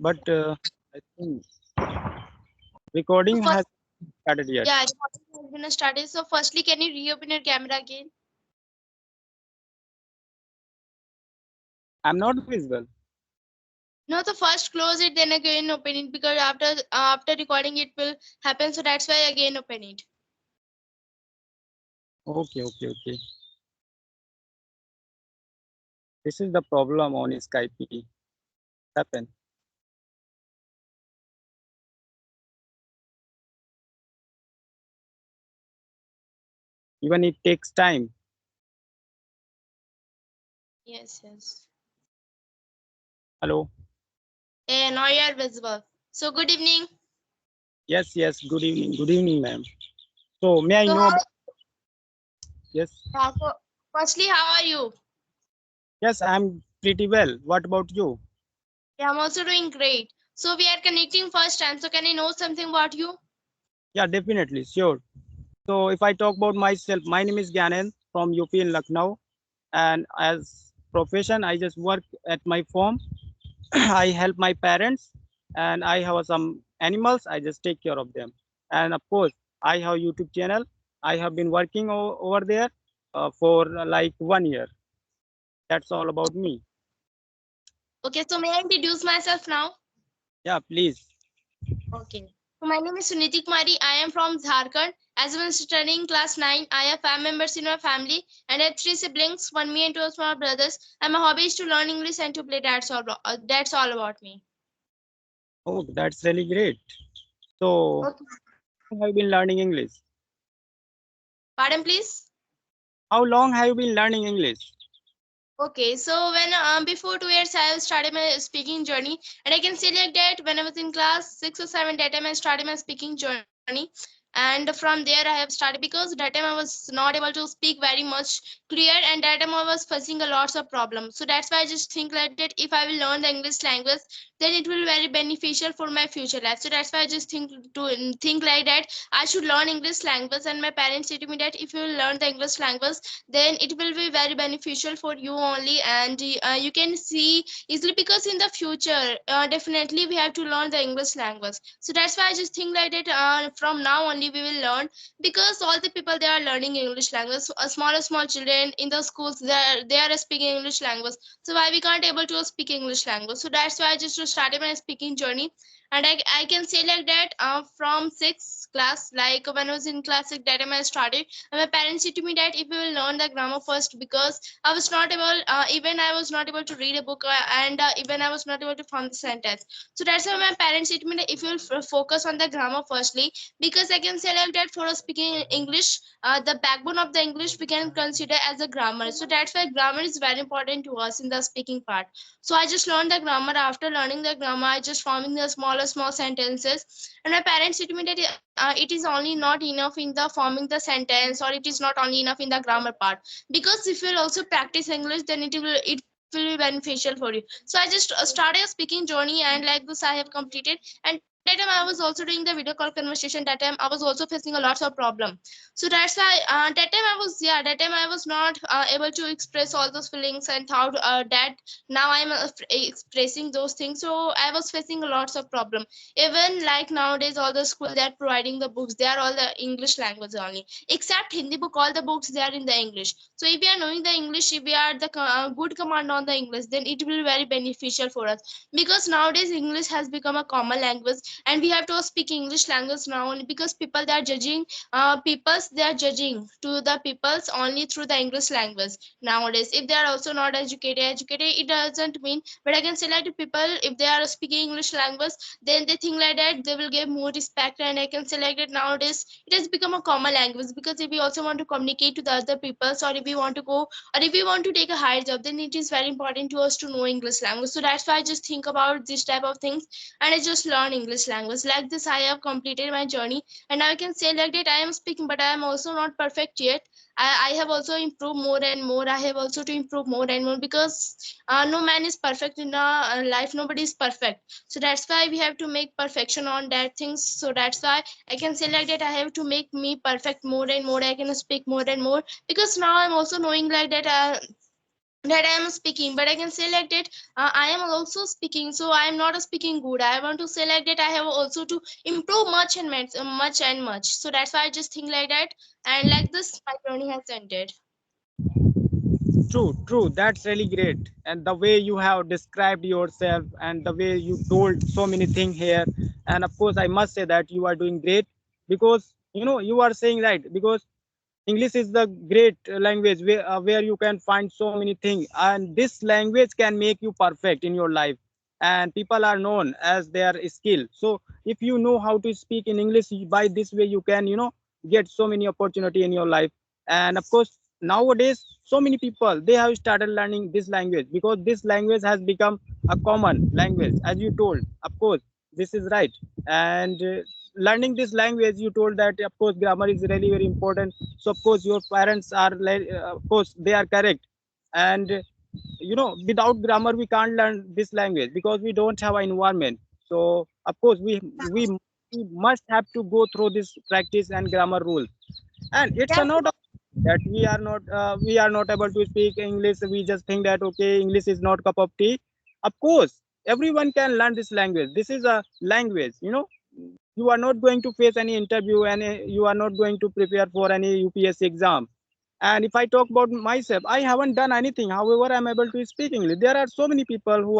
but I think recording So has first, started yet. yeah, recording has been started. So firstly, can you reopen your camera again? I'm not visible. No, so first close it, then again open it because after recording it will happen. So that's why again open it. Okay, okay, okay. This is the problem on Skype. Happen. Even it takes time. Yes, yes. Hello. And now you are visible. So good evening. Yes, yes. Good evening. Good evening, ma'am. So may I So know about, yes? so firstly, how are you? Yes, I'm pretty well. What about you? Yeah, I'm also doing great. So we are connecting first time. So can I know something about you? Yeah, definitely. Sure. So if I talk about myself, my name is Gyanen from UP in Lucknow. And as profession, I just work at my farm. I help my parents and I have some animals. I just take care of them. And of course, I have YouTube channel. I have been working over there for like 1 year. That's all about me. Okay, so may I introduce myself now? Yeah, please. Okay. So my name is Suniti Kumari. I am from Jharkhand. As I was studying class 9, I have 5 members in my family and I have 3 siblings, one me and 2 small brothers. And my hobby is to learn English and to play. That's all about me. Oh, that's really great. So Okay. how have you been learning English? Pardon, please. How long have you been learning English? Okay, so when before 2 years I have started my speaking journey, and I can say like that when I was in class 6 or 7, that time I started my speaking journey, and from there I have started because that time I was not able to speak very much clear, and that time I was facing a lots of problems. So that's why I just think like that if I will learn the English language, then it will be very beneficial for my future life. So that's why I just think like that I should learn English language, and my parents said to me that if you will learn the English language, then it will be very beneficial for you only, and you can see easily because in the future definitely we have to learn the English language. So that's why I just think like that from now only we will learn, because all the people they are learning English language. So, small children in the schools, they are speaking English language. So why we can't able to speak English language? So that's why I just started my speaking journey. And I can say like that from 6th class, like when I was in class 6, that time I started, and my parents said to me that if you will learn the grammar first, because I was not able, even I was not able to read a book, and even I was not able to form the sentence. So that's why my parents said to me that if you will focus on the grammar firstly, because I can say like that for speaking English, the backbone of the English we can consider as a grammar. So that's why grammar is very important to us in the speaking part. So I just learned the grammar. After learning the grammar, I just forming the small sentences. And my parents said to me that it is only not enough in the forming the sentence, or it is not only enough in the grammar part. Because if you'll also practice English, then it will be beneficial for you. So I just started a speaking journey, and like this I have completed. And that time I was also doing the video call conversation. That time I was also facing a lots of problem. So that's why that time I was not able to express all those feelings and thought that now I'm expressing those things. So I was facing lots of problem. Even like nowadays all the school that providing the books, they are all the English language only, except Hindi book. All the books they are in the English. So if we are knowing the English, if we are the good command on the English, then it will be very beneficial for us. Because nowadays English has become a common language, and we have to speak English language now only, because people they are judging peoples they are judging to the peoples only through the English language nowadays. If they are also not educated, it doesn't mean. But I can say like to people, if they are speaking English language, then they think like that they will give more respect. And I can say like that nowadays it has become a common language, because if we also want to communicate to the other peoples, or if we want to go, or if we want to take a higher job, then it is very important to us to know English language. So that's why I just think about this type of things, and I just learn English language. Like this I have completed my journey, and now I can say like that I am speaking, but I am also not perfect yet. I have also improved more and more. I have also to improve more and more, because no man is perfect in the life. Nobody is perfect. So that's why we have to make perfection on that things. So that's why I can say like that I have to make me perfect more and more. I can speak more and more, because now I'm also knowing like that that I am speaking, but I can say like that I am also speaking, so I am not speaking good. I want to say like that I have also to improve much and much, much and much. So that's why I just think like that, and like this, my journey has ended. True, true. That's really great. And the way you have described yourself and the way you told so many things here. And of course, I must say that you are doing great because, you are saying right because English is the great language where you can find so many things. And this language can make you perfect in your life. And people are known as their skill. So if you know how to speak in English, by this way, you can, get so many opportunity in your life. And of course, nowadays so many people they have started learning this language because this language has become a common language, as you told. Of course, this is right. And learning this language, you told that of course grammar is really very important. So of course your parents are of course they are correct. And without grammar we can't learn this language because we don't have an environment. So of course we must have to go through this practice and grammar rules. And it's Yeah. a not that we are not able to speak English. We just think that okay, English is not cup of tea. Of course everyone can learn this language. This is a language. You are not going to face any interview and you are not going to prepare for any UPSC exam. And if I talk about myself, I haven't done anything, however I'm able to speak English. There are so many people who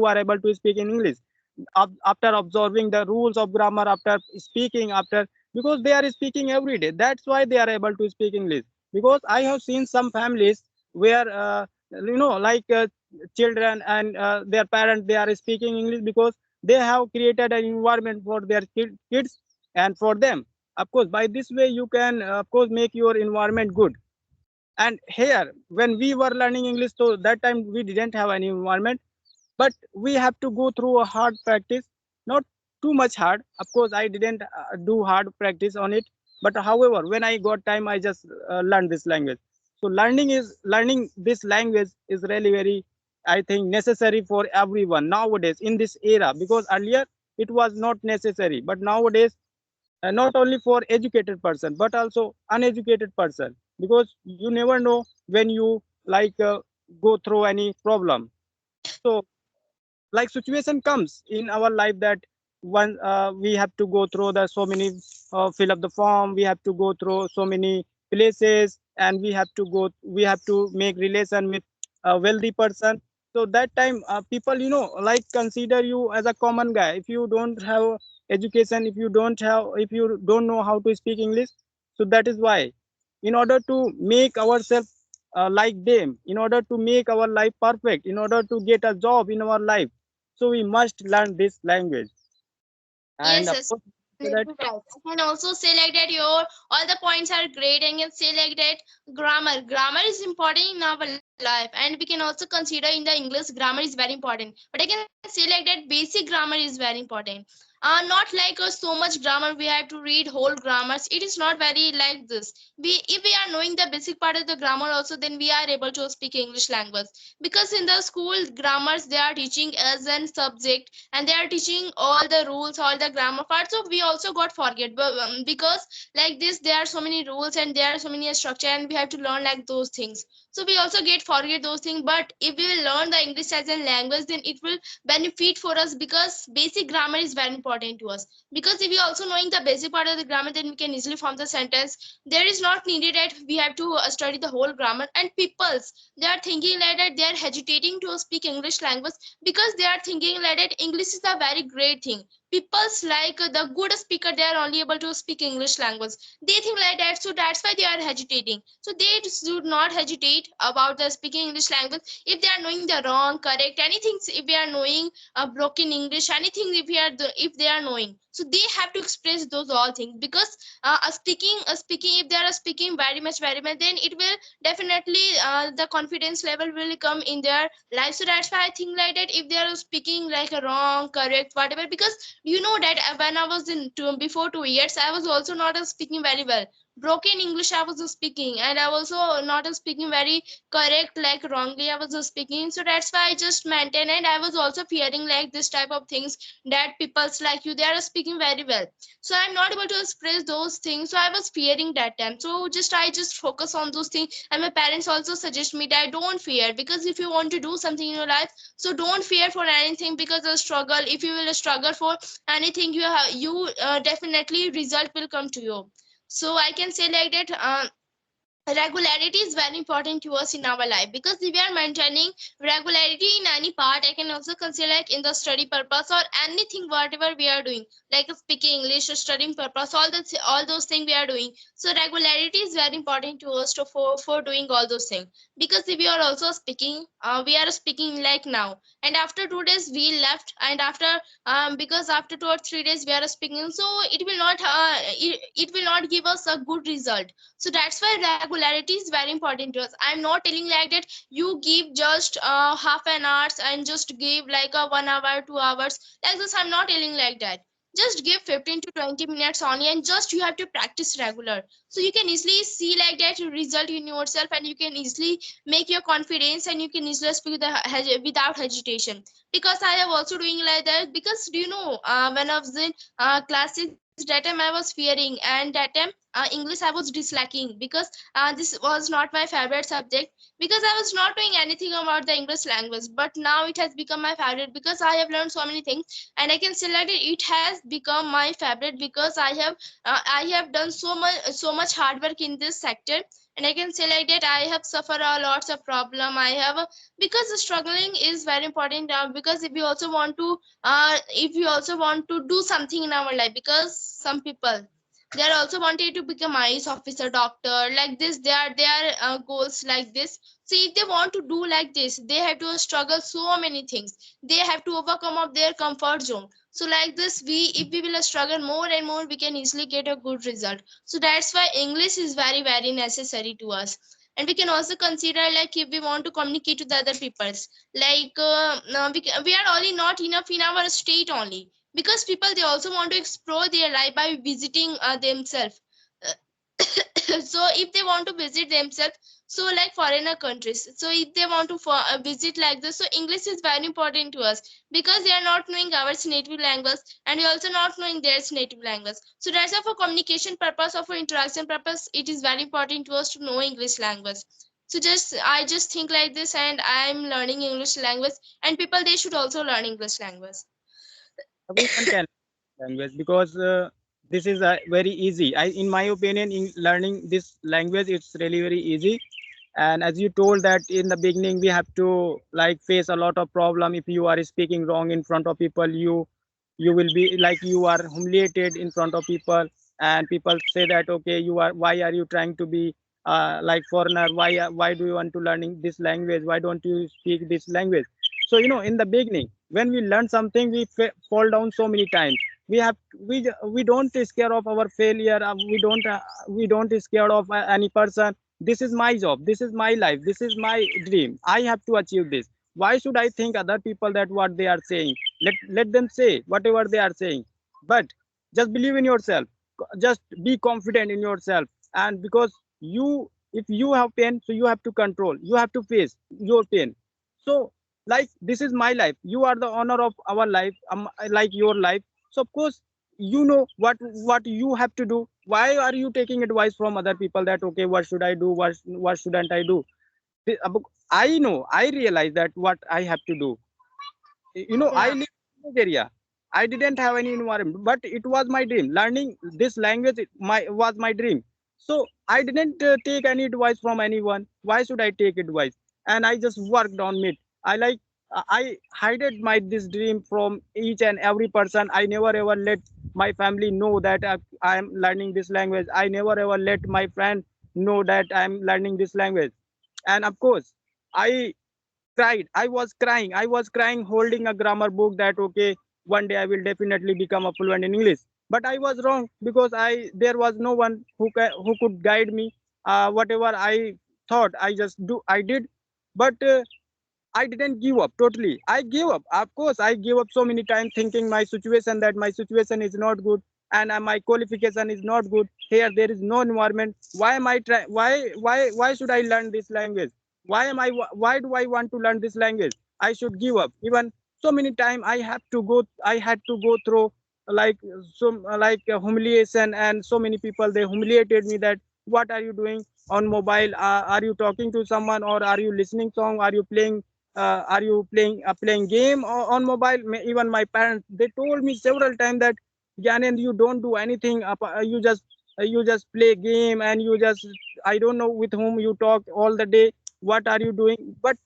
are able to speak in English after observing the rules of grammar, after speaking, after because they are speaking every day. That's why they are able to speak English. Because I have seen some families where like children and their parents they are speaking English because they have created an environment for their kids and for them. Of course, by this way you can of course make your environment good. And here when we were learning English, so that time we didn't have any environment, but we have to go through a hard practice. Not too much hard, of course I didn't do hard practice on it. But however when I got time I just learned this language. So learning this language is really very, I think, necessary for everyone nowadays in this era, because earlier it was not necessary, but nowadays not only for educated person but also uneducated person, because you never know when you like go through any problem. So like situation comes in our life that one we have to go through the so many fill up the form, we have to go through so many places, and we have to make relation with a wealthy person. So that time people like consider you as a common guy if you don't have education, if you don't know how to speak English. So that is why, in order to make ourselves like them, in order to make our life perfect, in order to get a job in our life, so we must learn this language. And Yes, of yes. course say that Absolutely right. I can also say like that your all the points are great, and can say like that grammar. Grammar is important in our life, and we can also consider in the English grammar is very important. But I can say like that basic grammar is very important. Not like so much grammar we have to read whole grammars. It is not very like this. If we are knowing the basic part of the grammar also, then we are able to speak English language. Because in the school grammars they are teaching as an subject, and they are teaching all the rules, all the grammar parts, so we also got forget. But because like this there are so many rules and there are so many structure, and we have to learn like those things, so we also get forget those things. But if we will learn the English as a language, then it will benefit for us, because basic grammar is very important to us. Because if we also knowing the basic part of the grammar, then we can easily form the sentence. There is not needed that we have to study the whole grammar. And peoples, they are thinking like that they are hesitating to speak English language, because they are thinking like that English is a very great thing. People's like the good speaker, they are only able to speak English language. They think like that, so that's why they are hesitating. So they should not hesitate about the speaking English language. If they are knowing the wrong, correct, anything, if they are knowing broken English, anything, if they are knowing, so they have to express those all things. Because speaking, if they are speaking very much, then it will definitely the confidence level will come in their life. So that's why I think like that if they are speaking like a wrong, correct, whatever. Because you know that when I was in before 2 years, I was also not speaking very well. broken English I was speaking, and I was also not speaking very correct, like wrongly I was speaking. So that's why I just maintain, and I was also fearing like this type of things, that people's like you, they are speaking very well, so I'm not able to express those things. So I was fearing that time. So just I just focus on those things, and my parents also suggest me that don't fear, because if you want to do something in your life, so don't fear for anything, because the struggle, if you will struggle for anything, you have, you definitely result will come to you. So I can say like that, regularity is very important to us in our life, because if we are maintaining regularity in any part, I can also consider like in the study purpose or anything whatever we are doing, like speaking English or studying purpose, all those things we are doing. So regularity is very important to us to for doing all those things. Because if we are also speaking, we are speaking like now, and after 2 days we left, and after because after 2 or 3 days we are speaking, so it will not give us a good result. So that's why regularity is very important to us. I'm not telling like that you give just half an hour and just give like a 1 hour 2 hours, like this. I'm not telling like that. Just give 15 to 20 minutes only, and just you have to practice regular, so you can easily see like that result in yourself, and you can easily make your confidence, and you can easily speak without hesitation. Because I have also doing like that. Because do you know, when I was in class 6, that time I was fearing, and that time English I was disliking, because this was not my favorite subject, because I was not doing anything about the English language. But now it has become my favorite, because I have learned so many things, and I can say that it has become my favorite, because I have done so much hard work in this sector. And I can say like that I have suffered a lots of problem. I have because the struggling is very important, because if we also want to do something in our life, because some people, they are also wanted to become IAS officer, doctor, like this. They are goals like this. So if they want to do like this, they have to struggle so many things. They have to overcome of their comfort zone. So like this, if we will struggle more and more, we can easily get a good result. So that's why English is very very necessary to us. And we can also consider like if we want to communicate to the other peoples, like we are only not enough in our state only, because people, they also want to explore their life by visiting themselves. So if they want to visit themselves, so like foreigner countries, so if they want to visit like this, so English is very important to us, because they are not knowing our native language, and we also not knowing their native language. So that's why for communication purpose or for interaction purpose, it is very important to us to know English language. So just I just think like this, and I'm learning English language, and people, they should also learn English language. Everyone can language because this is very easy. In my opinion, in learning this language, it's really very easy. And as you told that in the beginning, we have to like face a lot of problem. If you are speaking wrong in front of people, you will be like you are humiliated in front of people, and people say that okay, why are you trying to be like foreigner? Why do you want to learning this language? Why don't you speak this language? So in the beginning, when we learn something, we fall down so many times. We don't scare of our failure. We don't scared of any person. This is my job, this is my life, this is my dream. I have to achieve this. Why should I think other people that what they are saying? Let them say whatever they are saying, but just believe in yourself. Just be confident in yourself. And because if you have pain, so you have to control, you have to face your pain. So like this is my life, you are the owner of our life, like your life. So of course what you have to do. Why are you taking advice from other people that okay, what should I do, what shouldn't I do? I know, I realize that what I have to do. I Yeah. live in this area. I didn't have any environment, but it was my dream. Learning this language was my dream. So I didn't take any advice from anyone. Why should I take advice? And I just worked on it. I hided my this dream from each and every person. I never ever let my family know that I am learning this language. I never ever let my friend know that I am learning this language. And of course, I cried. I was crying holding a grammar book that okay, one day I will definitely become a fluent in English. But I was wrong, because there was no one who could guide me. Whatever I thought, I did. But I didn't give up totally. I gave up. Of course, I gave up so many times thinking my situation, that my situation is not good. and my qualification is not good. Here there is no environment. Why am I try? Why should I learn this language? Why am I? Why do I want to learn this language? I should give up. Even so many time I have to go. I had to go through like some humiliation, and so many people they humiliated me that what are you doing on mobile? Are you talking to someone, or are you listening song? Are you playing game on mobile? Even my parents they told me several times that Gyanen, you don't do anything. You just play game, and you just I don't know with whom you talk all the day. What are you doing? But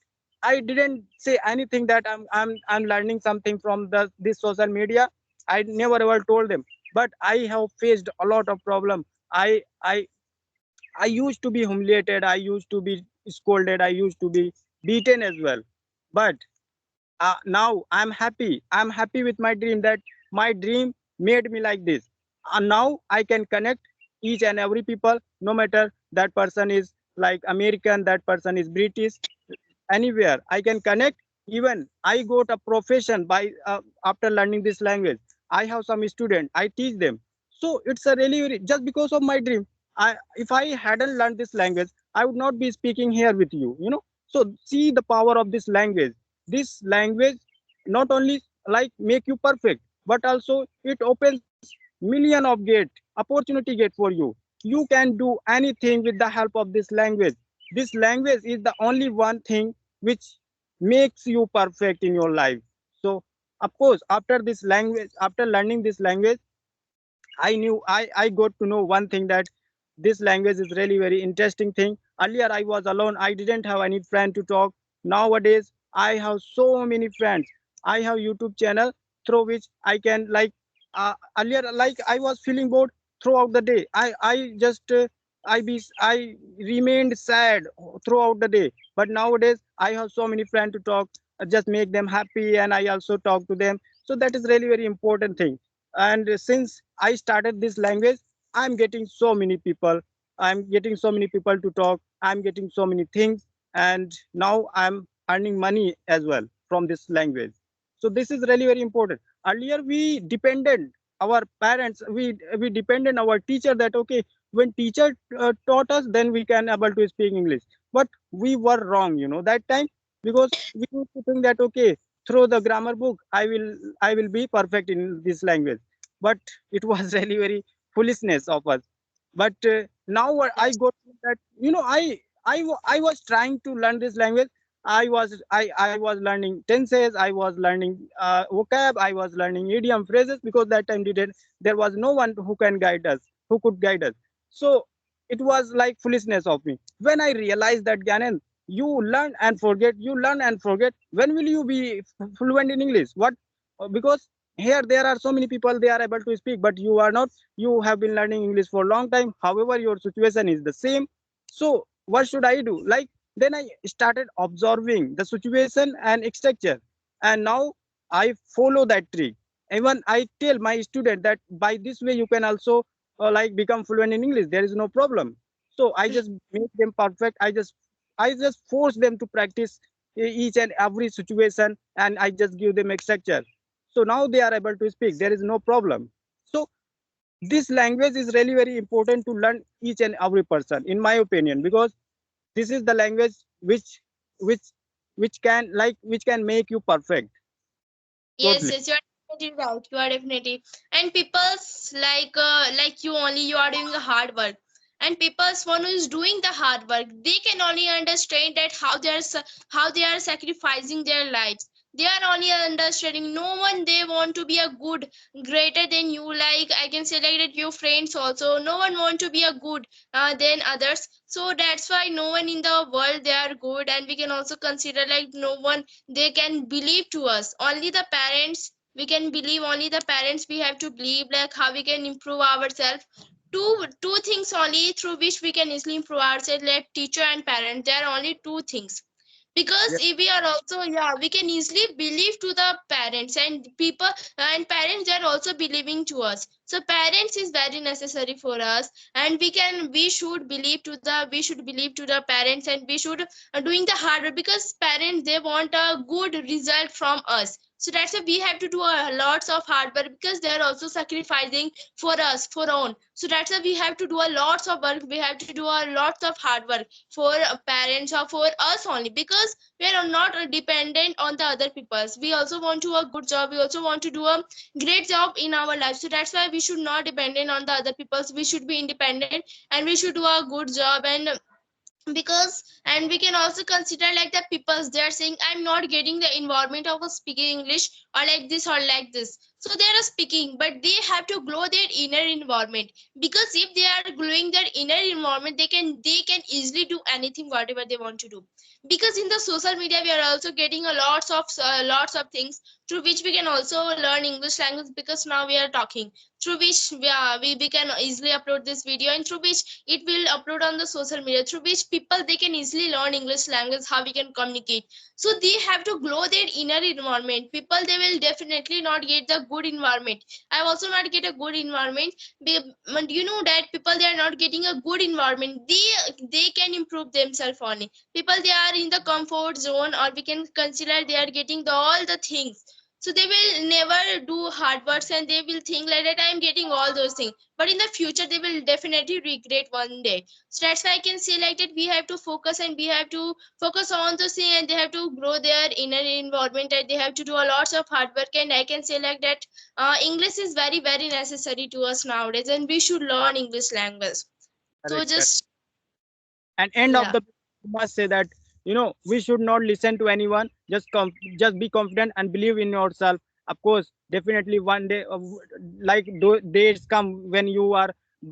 I didn't say anything that I'm learning something from this social media. I never ever told them. But I have faced a lot of problem. I used to be humiliated. I used to be scolded. I used to be beaten as well. But now I'm happy with my dream, that my dream made me like this. And now I can connect each and every people, no matter that person is like American, that person is British, anywhere I can connect. Even I got a profession by after learning this language. I have some student, I teach them. So it's a really just because of my dream. If I hadn't learned this language, I would not be speaking here with you. So see the power of this language. This language not only like make you perfect, but also it opens million of gate opportunity gate for you. You can do anything with the help of this language. This language is the only one thing which makes you perfect in your life. So of course after learning this language, I got to know one thing, that this language is really very interesting thing. Earlier I was alone. I didn't have any friend to talk. Nowadays I have so many friends. I have YouTube channel through which I can earlier like I was feeling bored throughout the day. I just I remained sad throughout the day. But nowadays I have so many friends to talk, just make them happy, and I also talk to them. So that is really very important thing. And since I started this language, I'm getting so many people to talk. I'm getting so many things, and now I'm earning money as well from this language. So this is really very important. Earlier we depended our parents, we depended our teacher, that okay, when teacher taught us, then we can able to speak English. But we were wrong, that time, because we used to think that okay, through the grammar book I will be perfect in this language. But it was really very foolishness of us. But now what I Yes. got that, I was trying to learn this language. I was learning tenses, I was learning vocab, I was learning idiom phrases, because that time didn't there was no one who could guide us. So it was like foolishness of me. When I realized that, Gyanen, you learn and forget. When will you be fluent in English? What? Because here there are so many people, they are able to speak, but you are not. You have been learning English for a long time. However, your situation is the same. So what should I do? Like, then I started observing the situation and structure, and now I follow that trick. Even I tell my student that by this way you can also like become fluent in English. There is no problem. So I just make them perfect. I just force them to practice each and every situation, and I just give them a structure. So now they are able to speak. There is no problem. So this language is really very important to learn each and every person, in my opinion, because this is the language which which can make you perfect Yes, totally. yes, you are definitely right. You are definitely. And people's like you only you are doing the hard work. And people's one who is doing the hard work, they can only understand that how they are sacrificing their lives. They are only understanding. No one they want to be a good, greater than you. Like I can say like that your friends also. No one want to be a good than others. So that's why no one in the world they are good. And we can also consider like no one they can believe to us, only the parents we can believe, only the parents we have to believe, like how we can improve ourselves. Two things only through which we can easily improve ourselves, like teacher and parent. There are only two things, because Yeah, if we are also, yeah, we can easily believe to the parents, and people and parents are also believing to us. So parents is very necessary for us, and we should believe to the parents, and we should doing the hard work, because parents they want a good result from us. So that's why we have to do lots of hard work, because they are also sacrificing for us, for own. So that's why we have to do a lots of work. We have to do a lots of hard work for parents or for us only, because we are not dependent on the other peoples. We also want to a good job. We also want to do a great job in our life. So that's why we should not dependent on the other peoples. We should be independent, and we should do a good job. And because, and we can also consider like the peoples, they are saying I'm not getting the environment of speaking English, or like this or like this. So they are speaking, but they have to glow their inner environment, because if they are glowing their inner environment, they can easily do anything whatever they want to do. Because in the social media we are also getting a lots of things through which we can also learn English language, because now we are talking, through which we can easily upload this video, and through which it will upload on the social media, through which people they can easily learn English language, how we can communicate. So they have to glow their inner environment. People, they will definitely not get the good environment. I also not get a good environment. But you know that people, they are not getting a good environment, they can improve themselves only. People, they are in the comfort zone, or we can consider they are getting all the things. So they will never do hard works, and they will think like that I am getting all those things, but in the future they will definitely regret one day. So that's why I can say like that we have to focus, and we have to focus on those things, and they have to grow their inner environment, and they have to do a lots of hard work. And I can say like that English is very very necessary to us nowadays, and we should learn English language. So Correct, correct. just, And end of yeah. the must say that we should not listen to anyone. Just be confident and believe in yourself. Of course, definitely one day, like days come when you are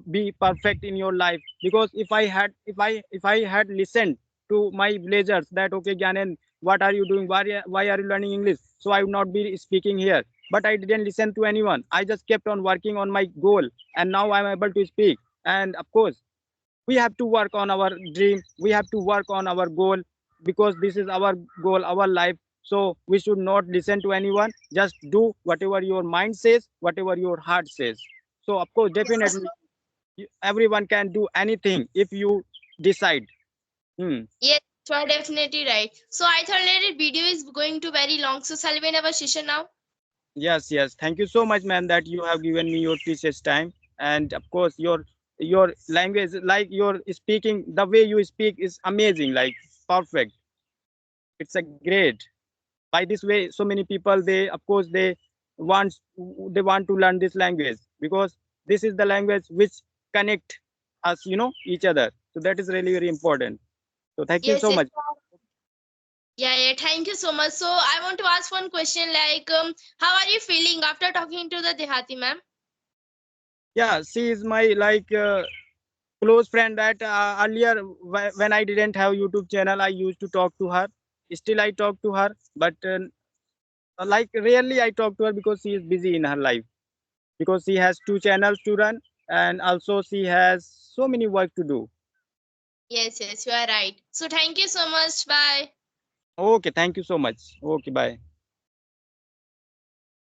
be perfect in your life. Because if I had listened to my villagers that okay, Gyanen, what are you doing? Why are you learning English? So I would not be speaking here. But I didn't listen to anyone. I just kept on working on my goal, and now I'm able to speak. And of course, we have to work on our dream, we have to work on our goal, because this is our goal, our life. So we should not listen to anyone, just do whatever your mind says, whatever your heart says. So of course, Yes. definitely, everyone can do anything if you decide. Yes, you are definitely right. So I thought that the video is going to very long, so shall we end our session now? Yes, yes, thank you so much, man, that you have given me your precious time. And of course, your language, like your speaking, the way you speak is amazing, like perfect. It's a great. By this way, so many people, they of course want want to learn this language, because this is the language which connect us, each other. So that is really very important. So thank you Yes, so yes. much. Yeah, yeah. Thank you so much. So I want to ask one question like, how are you feeling after talking to the Dehati ma'am? Yeah, she is my like close friend that earlier, when I didn't have YouTube channel, I used to talk to her. Still I talk to her, but like rarely I talk to her, because she is busy in her life, because she has two channels to run, and also she has so many work to do. Yes, yes, you are right. So thank you so much. Bye. Okay, thank you so much. Okay, bye.